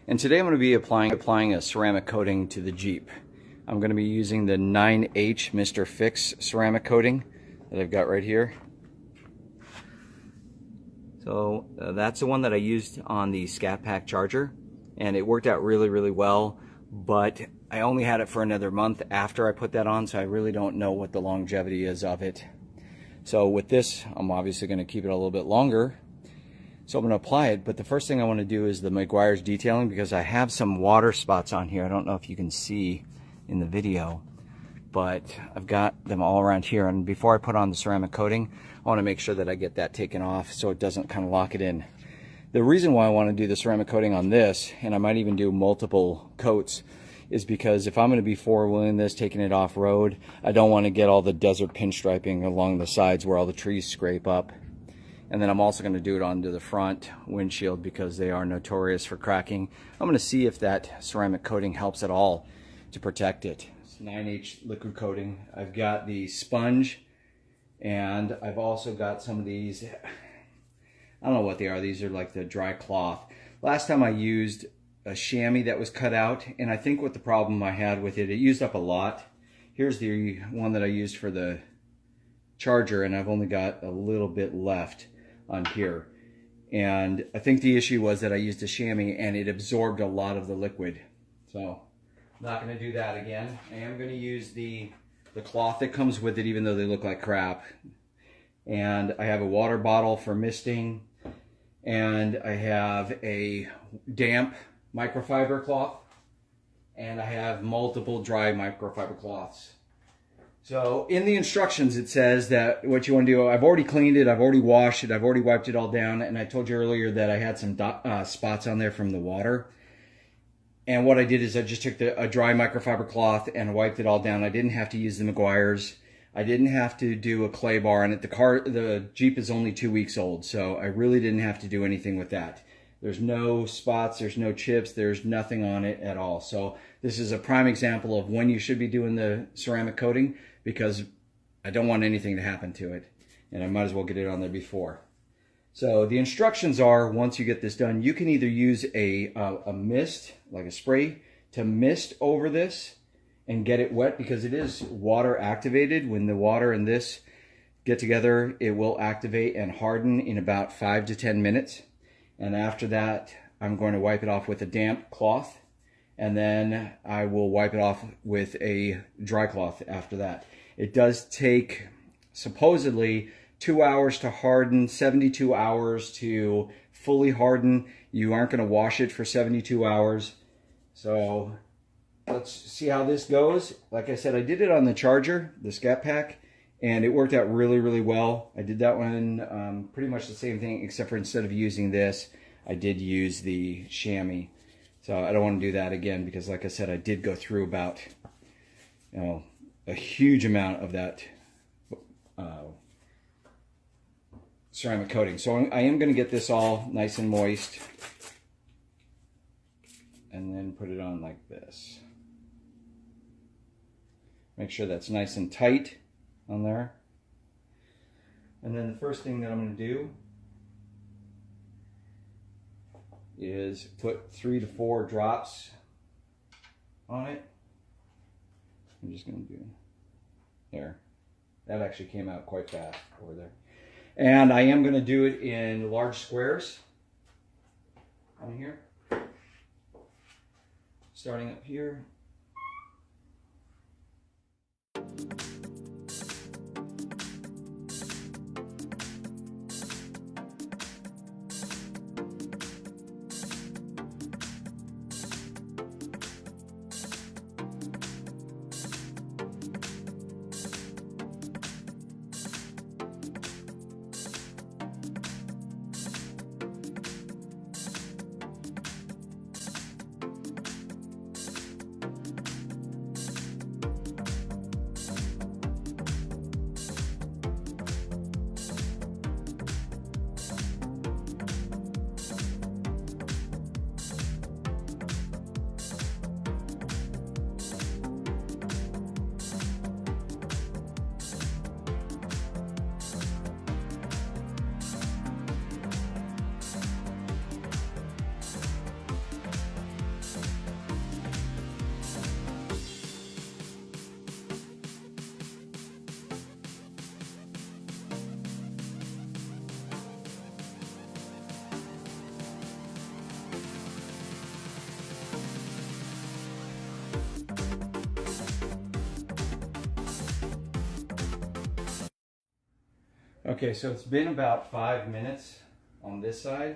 And today I'm going to be applying a ceramic coating to the Jeep. I'm going to be using the 9H MR FIX ceramic coating that I've got right here. So that's the one that I used on the Scat Pack charger, and it worked out really well, but I only had it for another month after I put that on, so I really don't know what the longevity is of it. So with this, I'm obviously going to keep it a little bit longer. So I'm going to apply it, but the first thing I want to do is the Meguiar's detailing, because I have some water spots on here. I don't know if you can see in the video, but I've got them all around here. And before I put on the ceramic coating, I want to make sure that I get that taken off so it doesn't kind of lock it in. The reason why I want to do the ceramic coating on this, and I might even do multiple coats, is because if I'm going to be four-wheeling this, taking it off-road, I don't want to get all the desert pinstriping along the sides where all the trees scrape up. And then I'm also going to do it onto the front windshield because they are notorious for cracking. I'm going to see if that ceramic coating helps at all to protect it. It's 9H liquid coating. I've got the sponge, and I've also got some of these, I don't know what they are. These are like the dry cloth. Last time I used a chamois that was cut out, and I think what the problem I had with it, it used up a lot. Here's the one that I used for the charger, and I've only got a little bit left on here. And I think the issue was that I used a chamois and it absorbed a lot of the liquid. So I'm not going to do that again. I am going to use the cloth that comes with it, even though they look like crap. And I have a water bottle for misting, and I have a damp microfiber cloth, and I have multiple dry microfiber cloths. So in the instructions it says that what you want to do, I've already cleaned it, I've already washed it, I've already wiped it all down, and I told you earlier that I had some spots on there from the water. And what I did is I just took a dry microfiber cloth and wiped it all down. I didn't have to use the Meguiar's. I didn't have to do a clay bar on it. The Jeep is only 2 weeks old, so I really didn't have to do anything with that. There's no spots, there's no chips, there's nothing on it at all. So this is a prime example of when you should be doing the ceramic coating, because I don't want anything to happen to it, and I might as well get it on there before. So the instructions are, once you get this done, you can either use a mist, like a spray, to mist over this and get it wet, because it is water activated. When the water and this get together, it will activate and harden in about 5 to 10 minutes. And after that, I'm going to wipe it off with a damp cloth, and then I will wipe it off with a dry cloth after that. It does take supposedly 2 hours to harden, 72 hours to fully harden. You aren't going to wash it for 72 hours. So let's see how this goes. Like I said, I did it on the charger, the Scat Pack, and it worked out really well. I did that one pretty much the same thing, except for instead of using this, I did use the chamois. So I don't want to do that again, because like I said, I did go through about, a huge amount of that ceramic coating. So I am going to get this all nice and moist and then put it on like this. Make sure that's nice and tight on there. And then the first thing that I'm going to do is put 3 to 4 drops on it. I'm just going to do there. That actually came out quite fast over there. And I am going to do it in large squares on here. Starting up here. Okay, so it's been about 5 minutes on this side,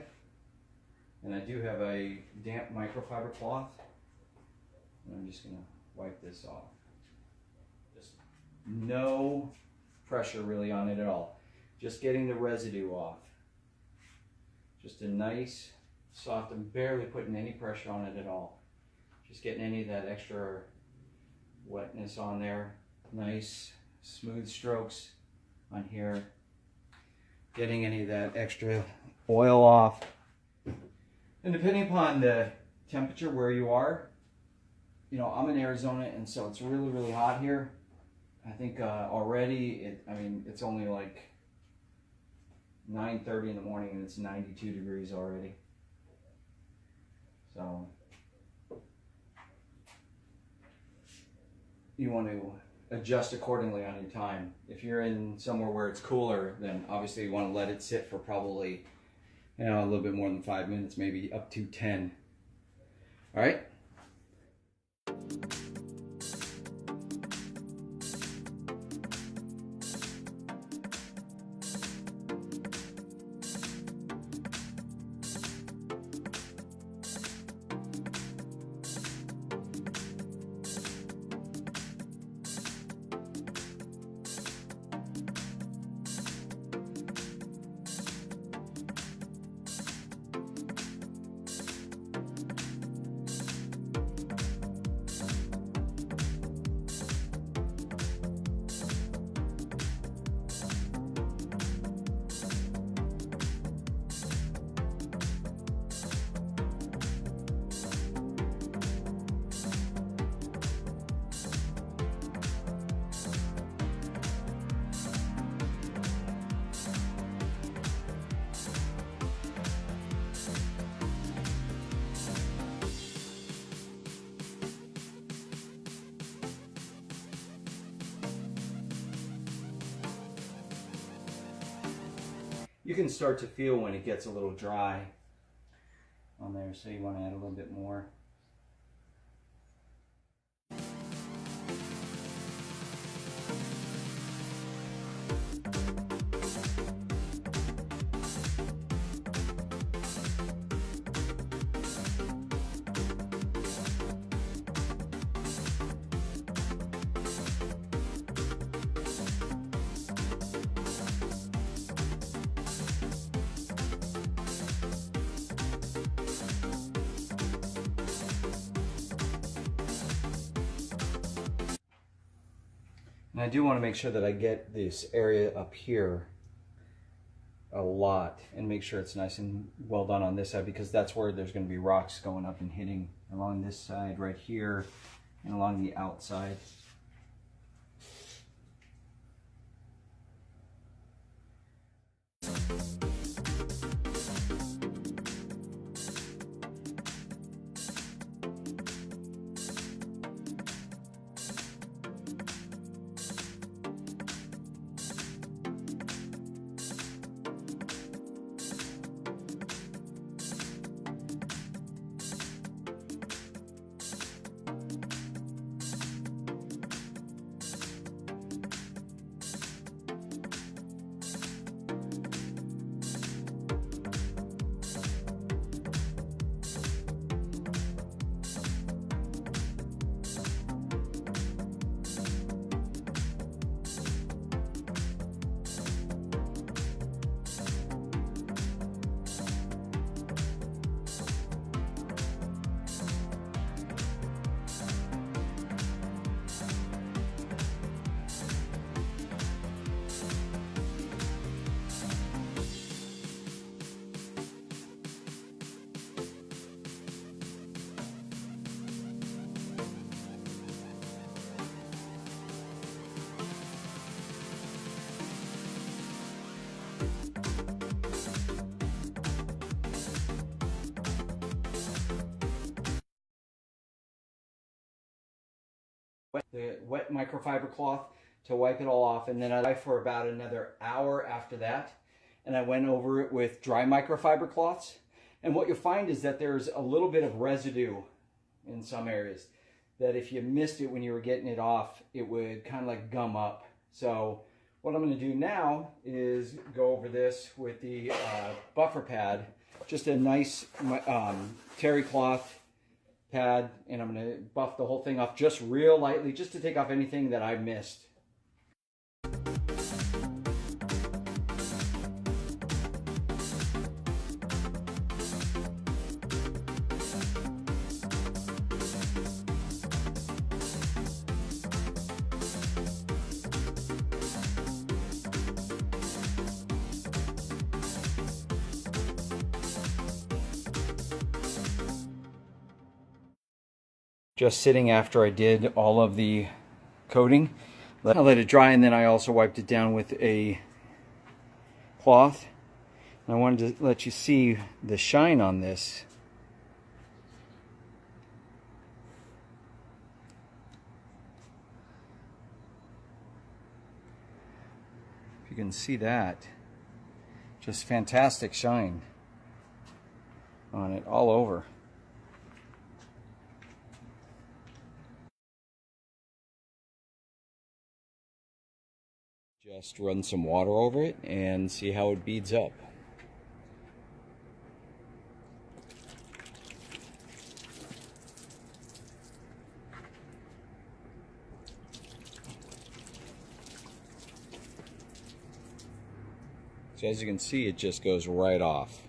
and I do have a damp microfiber cloth, and I'm just gonna wipe this off. Just no pressure really on it at all. Just getting the residue off. Just a nice, soft, I'm barely putting any pressure on it at all. Just getting any of that extra wetness on there. Nice, smooth strokes on here. Getting any of that extra oil off. And depending upon the temperature where you are, you know, I'm in Arizona, and so it's really, really hot here. I think already, it's only like 9:30 in the morning and it's 92 degrees already. So you want to adjust accordingly on your time. If you're in somewhere where it's cooler, then obviously you want to let it sit for probably, you know, a little bit more than 5 minutes, maybe up to 10. All right. You can start to feel when it gets a little dry on there, so you want to add a little bit more. And I do want to make sure that I get this area up here a lot and make sure it's nice and well done on this side, because that's where there's going to be rocks going up and hitting along this side right here and along the outside. The wet microfiber cloth to wipe it all off, and then I left for about another hour after that, and I went over it with dry microfiber cloths. And what you'll find is that there's a little bit of residue in some areas that if you missed it when you were getting it off, it would kind of like gum up. So What I'm going to do now is go over this with the buffer pad, just a nice terry cloth pad, and I'm going to buff the whole thing off just real lightly, just to take off anything that I missed. Just sitting after I did all of the coating. I let it dry, and then I also wiped it down with a cloth. And I wanted to let you see the shine on this. If you can see that, just fantastic shine on it all over. Just run some water over it and see how it beads up. So as you can see, it just goes right off.